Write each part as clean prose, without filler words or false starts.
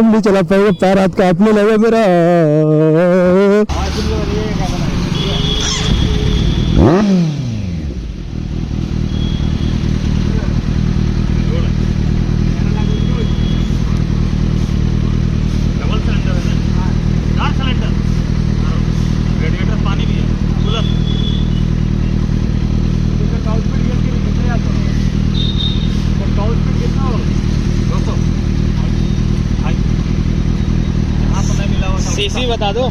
तुम नहीं चला पाएगा, पैर हाथ कांपने लगा मेरा। सीसी बता दो।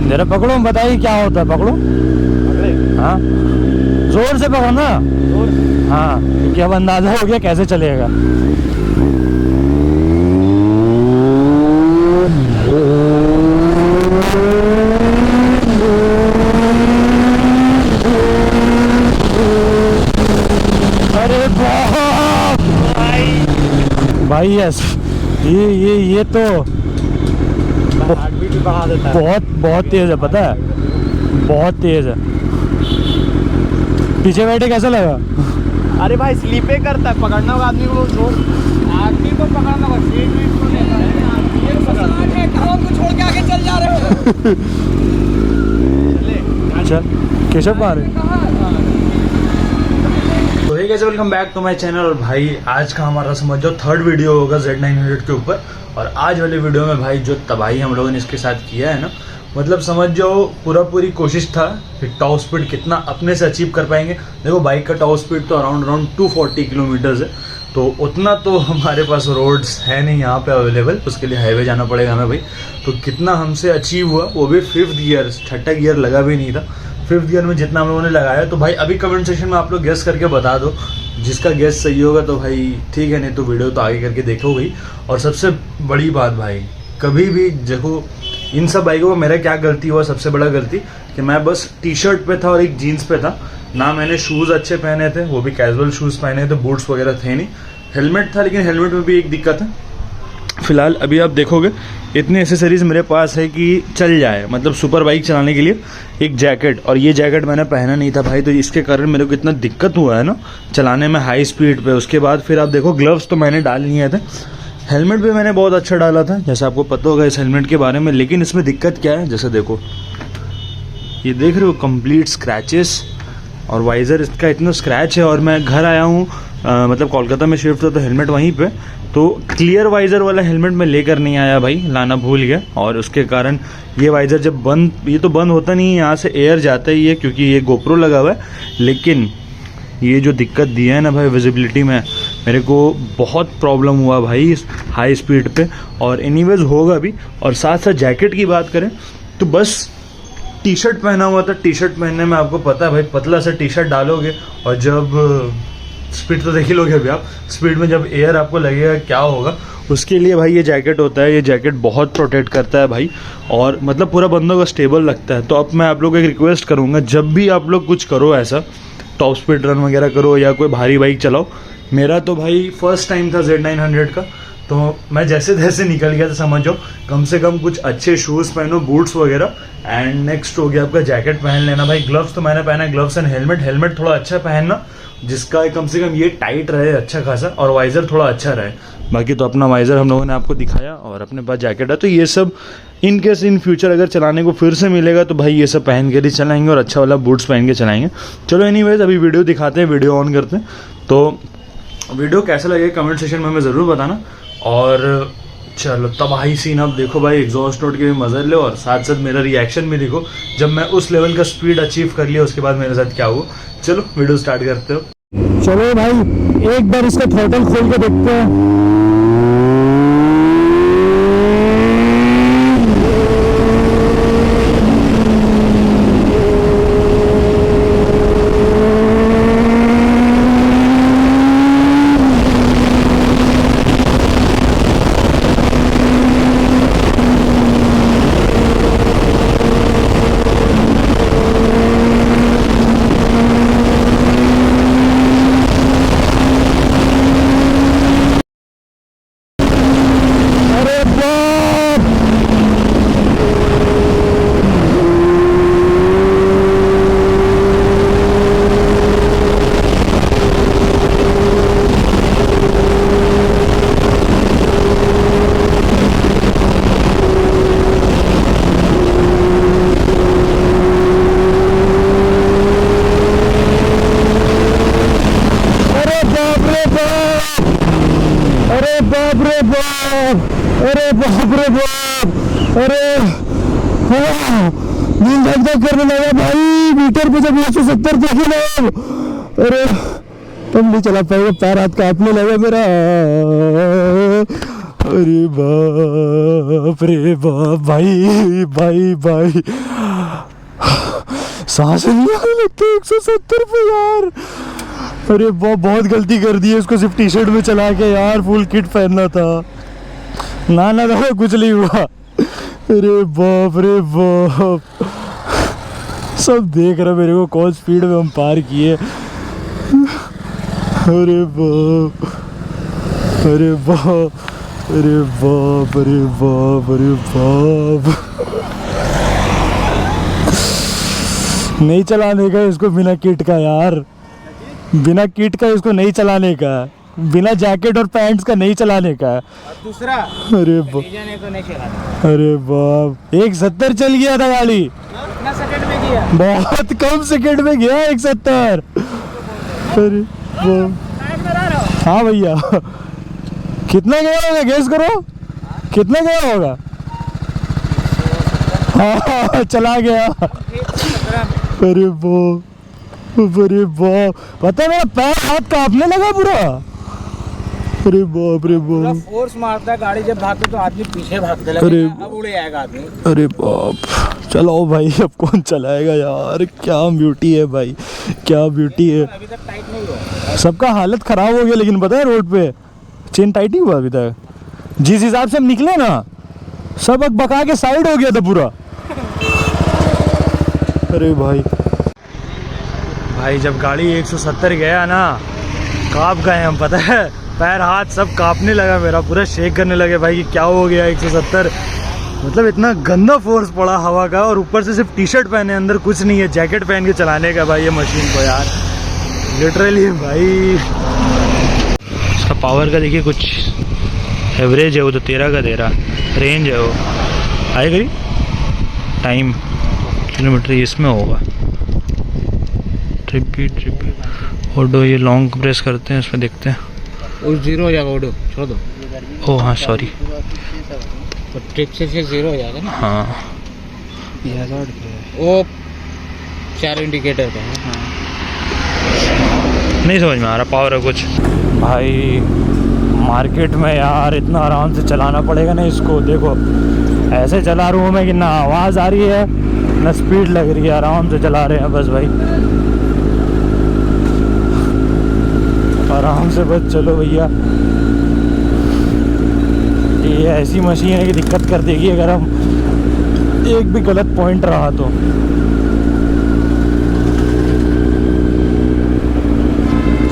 जरा पकड़ो, बताइए क्या होता है। पकड़ो, हाँ जोर से पकड़ो ना। हाँ, क्योंकि अब अंदाजा हो गया कैसे चलेगा। अरे भाई यस, ये तो हार्टबीट भी बढ़ा देता है। बहुत तेज है, पता है, बहुत तेज है। पीछे बैठे कैसा लगा? अरे भाई स्लीपे करता है, पकड़ना होगा आदमी को, आदमी को पकड़ना होगा, सीट वीट को लेना है। कहाँ को छोड़ के आगे चल जा रहे हो? चल केशव कहाँ रहे? तो hey guys, welcome back to my channel. और भाई आज का हमारा समझ जाओ थर्ड वीडियो होगा Z900 के ऊपर। और आज वाले वीडियो में भाई जो तबाही हम लोगों ने इसके साथ किया है ना, मतलब समझ जाओ पूरी कोशिश था कि टॉप स्पीड कितना अपने से अचीव कर पाएंगे। देखो बाइक का टॉप स्पीड तो अराउंड 240 किलोमीटर्स है, तो उतना तो हमारे पास रोड्स है नहीं यहाँ पे अवेलेबल, उसके लिए हाईवे जाना पड़ेगा हमें भाई। तो कितना हमसे अचीव हुआ, वो भी 5th गियर, 6ठा गियर लगा भी नहीं था। 5th गियर में जितना हम लोगों ने लगाया, तो भाई अभी कमेंट सेक्शन में आप लोग गेस करके बता दो। जिसका गेस सही होगा तो भाई ठीक है, नहीं तो वीडियो तो आगे करके देखो भाई। और सबसे बड़ी बात भाई, कभी भी देखो इन सब बाइकों में मेरा क्या गलती हुआ, सबसे बड़ा गलती कि मैं बस टी शर्ट पे था और एक जीन्स पे था ना। मैंने शूज़ अच्छे पहने थे, वो भी कैजुअल शूज़ पहने थे, बूट्स वगैरह थे नहीं। हेलमेट था, लेकिन हेलमेट में भी एक दिक्कत है। फिलहाल अभी आप देखोगे इतने एसेसरीज मेरे पास है कि चल जाए, मतलब सुपर बाइक चलाने के लिए। एक जैकेट, और ये जैकेट मैंने पहना नहीं था भाई, तो इसके कारण मेरे को इतना दिक्कत हुआ है ना चलाने में हाई स्पीड पे। उसके बाद फिर आप देखो ग्लव्स तो मैंने डाल लिए थे, हेलमेट भी मैंने बहुत अच्छा डाला था, जैसे आपको पता होगा इस हेलमेट के बारे में। लेकिन इसमें दिक्कत क्या है, जैसे देखो ये देख रहे हो कंप्लीट स्क्रैचेस, और वाइज़र इसका इतना स्क्रैच है। और मैं घर आया हूँ, मतलब कोलकाता में शिफ्ट था तो हेलमेट वहीं पे, तो क्लियर वाइज़र वाला हेलमेट मैं लेकर नहीं आया भाई, लाना भूल गया। और उसके कारण ये वाइज़र जब बंद, ये तो बंद होता नहीं है, यहाँ से एयर जाता ही है क्योंकि ये गोप्रो लगा हुआ है। लेकिन ये जो दिक्कत दिया है ना भाई विजिबिलिटी में, मेरे को बहुत प्रॉब्लम हुआ भाई इस हाई स्पीड पे, और एनीवेज होगा भी। और साथ साथ जैकेट की बात करें तो बस टी शर्ट पहना हुआ था। टी शर्ट पहनने में आपको पता है भाई, पतला सा टी शर्ट डालोगे और जब स्पीड तो देख ही लोगे अभी आप, स्पीड में जब एयर आपको लगेगा क्या होगा। उसके लिए भाई ये जैकेट होता है, ये जैकेट बहुत प्रोटेक्ट करता है भाई, और मतलब पूरा बंदों का स्टेबल लगता है। तो अब मैं आप लोग को एक रिक्वेस्ट करूँगा, जब भी आप लोग कुछ करो ऐसा, टॉप स्पीड रन वगैरह करो या कोई भारी बाइक चलाओ, मेरा तो भाई फर्स्ट टाइम था Z900 का, तो मैं जैसे तैसे निकल गया था समझो। कम से कम कुछ अच्छे शूज़ पहनो, बूट्स वगैरह। एंड नेक्स्ट हो गया आपका जैकेट पहन लेना भाई। ग्लव्स तो मैंने पहना है, ग्लव्स एंड हेलमेट थोड़ा अच्छा पहनना, जिसका कम से कम ये टाइट रहे अच्छा खासा, और वाइज़र थोड़ा अच्छा रहे। बाकी तो अपना वाइज़र हम लोगों ने आपको दिखाया, और अपने पास जैकेट है। तो ये सब इन केस इन फ्यूचर अगर चलाने को फिर से मिलेगा तो भाई ये सब पहन के ही चलाएंगे, और अच्छा वाला बूट्स पहन के चलाएंगे। चलो एनीवेज अभी वीडियो दिखाते हैं, वीडियो ऑन करते हैं। तो वीडियो कैसा लगे कमेंट सेक्शन में हमें ज़रूर बताना। और चलो तबाही सीन अब देखो भाई, एग्जॉस्ट नोट के भी मज़े लो, और साथ साथ मेरा रिएक्शन भी देखो जब मैं उस लेवल का स्पीड अचीव कर लिया, उसके बाद मेरे साथ क्या हुआ। चलो वीडियो स्टार्ट करते हो। चलो भाई एक बार इसका थ्रॉटल खोल के देखते हैं। बाप रे बाप, अरे बाप रे बाप, अरे दिल धक धक करने लगा भाई। मीटर पे जब 170 देखे ना, अरे तब नहीं चला पाएगा, पैर हाथ कांपने लगा मेरा। अरे बाप रे बाप भाई भाई भाई, सांस नहीं आने लगती 170 पे यार। अरे बहुत गलती कर दी है इसको सिर्फ टी शर्ट में चला के यार, फुल किट पहनना था। ना ना ना कुछ नहीं हुआ। अरे बाप रे बाप, सब देख रहे मेरे को कौन स्पीड में हम पार किए। अरे बाप, अरे बाप, अरे बाप, अरे बाप, अरे बाप। नहीं चलाने का इसको बिना किट का यार, बिना किट का इसको नहीं चलाने का, बिना जैकेट और पैंट्स का नहीं चलाने का। दूसरा अरे बाप, को नहीं चलाना। अरे बाप, 170 चल गया था गाड़ी, कितना सेकंड में किया? बहुत कम सेकंड में गया 170। अरे बाप, हाँ भैया कितना गया होगा गैस करो, कितना गया होगा? हाँ चला गया। अरे बाप, अरे बाप, पता है मेरा पैर हाथ कांपने लगा पूरा। अरे बाप रे बाप, फोर्स मारता है गाड़ी जब भागते तो आदमी पीछे भागने अरे लगेगा, अब उड़े जाएगा आदमी। अरे बाप, चलाओ भाई, अब कौन चलाएगा यार। क्या ब्यूटी है भाई, क्या ब्यूटी है। अभी तक टाइट नहीं हुआ, सबका हालत खराब हो गया, लेकिन पता है रोड पे चेन टाइट नहीं हुआ अभी तक। जिस हिसाब से हम निकले ना, सब बका के साइड हो गया था पूरा। अरे भाई भाई, जब गाड़ी 170 गया ना, कांप गए हम, पता है पैर हाथ सब कांपने लगा मेरा, पूरा शेक करने लगे भाई कि क्या हो गया 170। मतलब इतना गंदा फोर्स पड़ा हवा का, और ऊपर से सिर्फ टी शर्ट पहने, अंदर कुछ नहीं है, जैकेट पहन के चलाने का भाई ये मशीन को यार, लिटरली भाई। इसका पावर का देखिए कुछ एवरेज है वो तो 13 का 13 रेंज है वो, आएगा ही टाइम किलोमीटर इसमें होगा। ट्रिपी ओडो, ये लॉन्ग प्रेस करते हैं इसमें, देखते हैं। वो जीरो हो जाएगा, ओडो छोड़ दो। ओ हाँ सॉरी, तो ट्रिप से जीरो हो जाएगा ना। हाँ वो 4 इंडिकेटर का है। नहीं समझ में आ रहा पावर है कुछ। भाई मार्केट में यार इतना आराम से चलाना पड़ेगा ना इसको, देखो ऐसे चला रहा हूँ मैं कि ना आवाज़ आ रही है ना स्पीड लग रही है, आराम से चला रहे हैं बस भाई, आराम से बस चलो भैया। ये ऐसी मशीन है कि दिक्कत कर देगी अगर हम एक भी गलत पॉइंट रहा तो।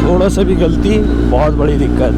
थोड़ा सा भी गलती बहुत बड़ी दिक्कत।